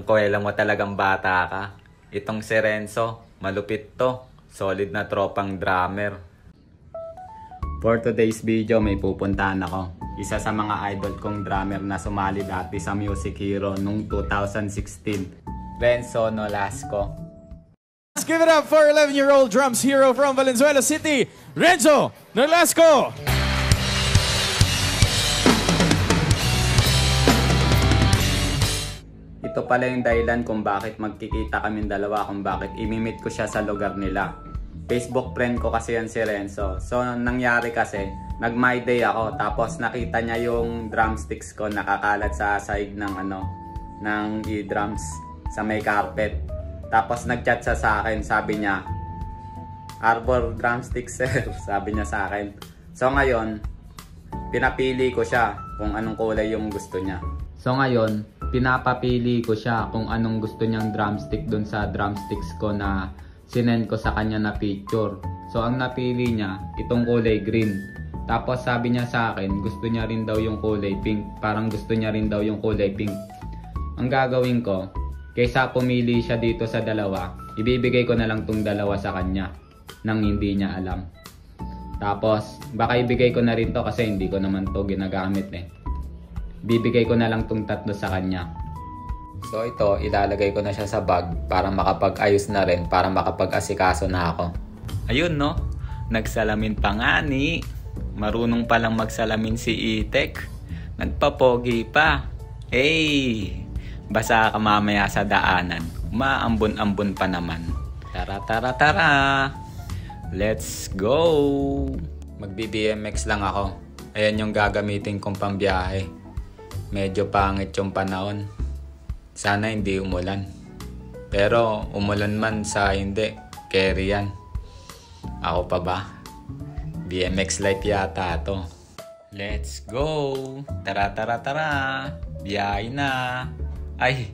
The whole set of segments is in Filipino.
Yung kuwela mo talagang bata ka. Itong si Renzo, malupit to. Solid na tropang drummer. For today's video, may pupuntahan ako. Isa sa mga idol kong drummer na sumali dati sa Music Hero noong 2016. Renzo Nolasco. Let's give it up for 11-year-old drums hero from Valenzuela City, Renzo Nolasco! Ito pala yung dahilan kung bakit magkikita kaming dalawa, kung bakit imimit ko siya sa lugar nila. Facebook friend ko kasi yan si Renzo. So nangyari kasi, nag-my day ako, tapos nakita niya yung drumsticks ko nakakalat sa side ng e-drums sa may carpet. Tapos nag-chat siya sa akin, sabi niya, Arbor drumsticks sir, sabi niya sa akin. So ngayon, pinapili ko siya kung anong kulay yung gusto niya. So ngayon, pinapapili ko siya kung anong gusto niyang drumstick dun sa drumsticks ko na sinend ko sa kanya na picture. So ang napili niya, itong kulay green. Tapos sabi niya sa akin, gusto niya rin daw yung kulay pink. Parang gusto niya rin daw yung kulay pink. Ang gagawin ko, kaysa pumili siya dito sa dalawa, ibibigay ko na lang tong dalawa sa kanya nang hindi niya alam. Tapos baka ibigay ko na rin to kasi hindi ko naman to ginagamit eh. Bibigay ko na lang tong tatlo sa kanya. So ito, ilalagay ko na siya sa bag para makapag-ayos na rin, para makapag-asikaso na ako. Ayun no, nagsalamin pa nga ni. Marunong palang magsalamin si Itek. Nagpapogi pa. Hey! Basa ka mamaya sa daanan. Maambon-ambon pa naman. Tara, tara, tara! Let's go! Magbi-BMX lang ako. Ayan yung gagamitin kong pambiyahe. Medyo pangit yung panahon. Sana hindi umulan. Pero umulan man sa hindi, carry yan. Ako pa ba? BMX life yata to. Let's go! Tara, tara, tara! Biyahe na! Ay,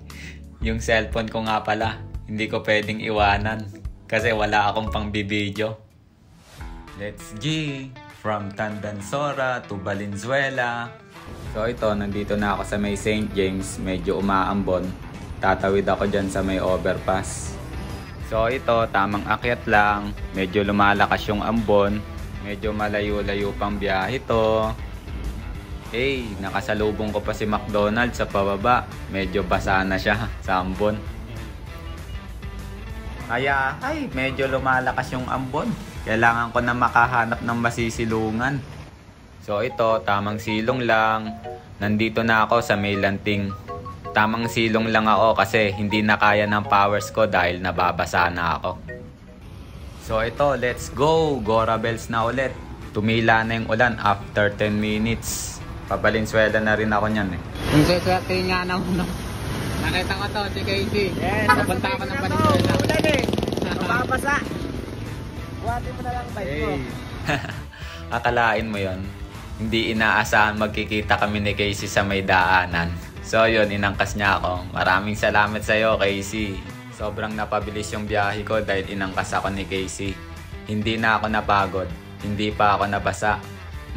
yung cellphone ko nga pala, hindi ko pwedeng iwanan kasi wala akong pang bibidyo. Let's G! From Tandansora to Valenzuela. So ito, nandito na ako sa may St. James, medyo umaambon. Tatawid ako dyan sa may overpass. So ito, tamang akyat lang, medyo lumalakas yung ambon. Medyo malayo-layo pang biyahe to. Hey, nakasalubong ko pa si McDonald sa pababa. Medyo basa na siya sa ambon. Kaya, ay, medyo lumalakas yung ambon. Kailangan ko na makahanap ng masisilungan. So ito, tamang silong lang. Nandito na ako sa may lanting. Tamang silong lang ako kasi hindi na kaya ng powers ko dahil nababasa na ako. So ito, let's go! Gora bells na ulit. Tumila na yung ulan after 10 minutes. Pabalinsuela na rin ako niyan eh. Kung seswerte nga naman, nakita ko to, si Casey. Yes, papunta ako ng Valenzuela. Ulan eh! Mababasa! Buhatin mo na lang bike ko. Akalain mo yon, hindi inaasahan magkikita kami ni Casey sa may daanan. So yun, inangkas niya ako. Maraming salamat sa iyo, Casey. Sobrang napabilis yung biyahe ko dahil inangkas ako ni Casey. Hindi na ako napagod. Hindi pa ako nabasa.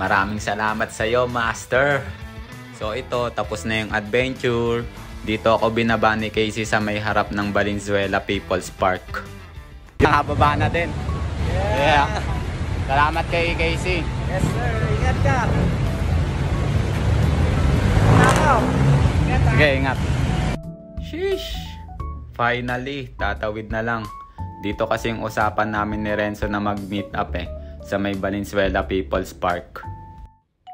Maraming salamat sa iyo, Master. So ito, tapos na yung adventure. Dito ako binaba ni Casey sa may harap ng Valenzuela People's Park. Nakababa na din. Yeah. Salamat kay Casey. Yes sir, ingat ka. Nakaw. Sige, ingat. Sheesh! Finally, tatawid na lang. Dito kasi yung usapan namin ni Renzo na mag-meet up eh, sa may Valenzuela People's Park.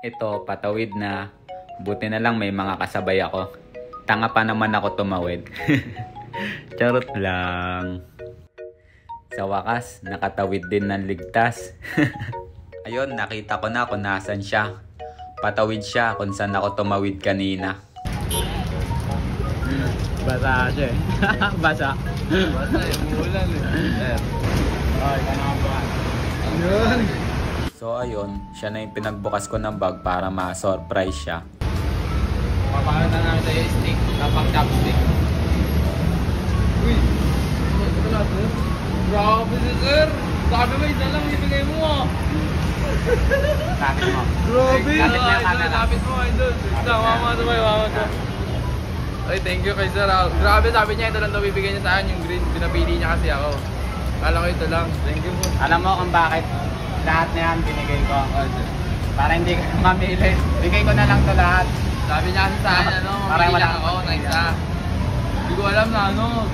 Ito, patawid na. Buti na lang may mga kasabay ako. Tanga pa naman ako tumawid. Charot lang. Sa wakas, nakatawid din ng ligtas. Ayun, nakita ko na kung nasan siya. Patawid siya kung saan ako tumawid kanina. Basa siya eh. Basa. Basta yung ulan eh. Ay, kanaka. Yun. So ayun, siya na yung pinagbukas ko ng bag para ma-surprise siya. Papakita na namin tayo stick, tapang chopstick. Uy! Ito na sir. Grabe si sir. Sabi mo, isa lang ibigay mo ah. Kapit mo. Grabe! Kapit mo yung camera. Lapit mo, idol. Isa, mama to ba, mama to. Ay, thank you kay Sir. Grabe, sabi niya ito lang daw bibigyan niya sa akin yung green. Pinapili niya kasi ako. Kala ko ito lang. Thank you po. Alam mo kung bakit lahat na yan binigay ko. Para hindi ka mamili. Bigay ko na lang to lahat. Sabi niya kasi sa akin, Para mamili wala lang ako ng isa. Hindi ko alam na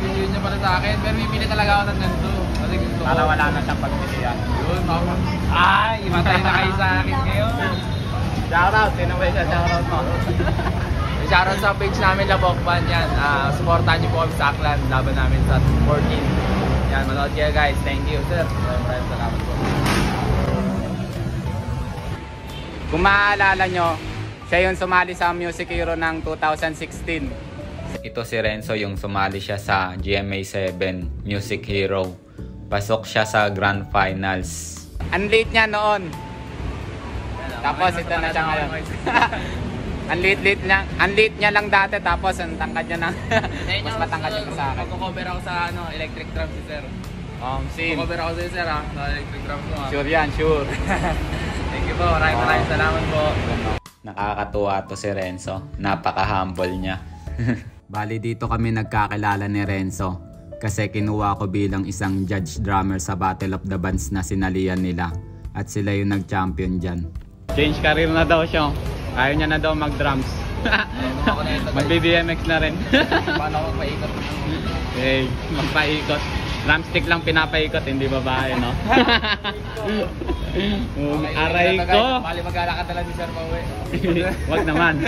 pinili niya para sa akin. Pero pipili talaga ako ng ganito. Kasi gusto ko. Para wala na siyang pagpilian. Yun, mama. Ay, imatay na kayo sa akin ngayon. Shoutout! Sino ba siya? Shoutout mo? Shoutout sa page namin, Labokban. Yan, supportan niyo po kami sa Aklan. Laban namin sa 14. Yan, manood kayo guys. Thank you, sir. Maraming salamat po. Kung maaalala nyo, siya yung sumali sa Music Hero ng 2016. Ito si Renzo yung sumali siya sa GMA7 Music Hero. Pasok siya sa Grand Finals. Ang late niya noon. Tapos ito na siya ngayon. Ang late niya lang dati, tapos ang tangkad niya na. Mas matangkad niya pa sa akin. Magko-cover ako sa electric drums si sir. Sim. Magko-cover ako sa sir sa electric drums mo. Sure yan, sure. Thank you po, maraming salamat po. Nakakatuwa to si Renzo. Napaka-humble niya. Bali dito kami nagkakilala ni Renzo kasi kinuha ko bilang isang judge drummer sa Battle of the Bands na sinalian nila. At sila yung nag-champion dyan. Change career na daw siya. Ayaw niya na daw mag-drums. Mag-BMX na rin. Paano ako magpaikot? Hey, magpaikot. Drumstick lang pinapaikot, hindi babae, no? Aray ko! Bali maglalakad talaga si Sir Pauwi. Wag naman.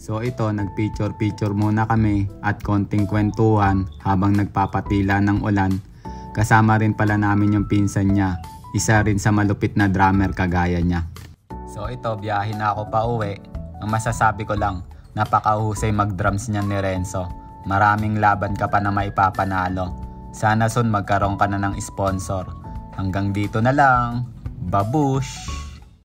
So ito, nag-picture muna kami at konting kwentuhan habang nagpapatila ng ulan. Kasama rin pala namin yung pinsan niya. Isa rin sa malupit na drummer kagaya niya. So ito, biyahe na ako pa uwi. Ang masasabi ko lang, napakahusay mag-drums niya ni Renzo. Maraming laban ka pa na maipapanalo. Sana soon magkaroon ka na ng sponsor. Hanggang dito na lang. Babush!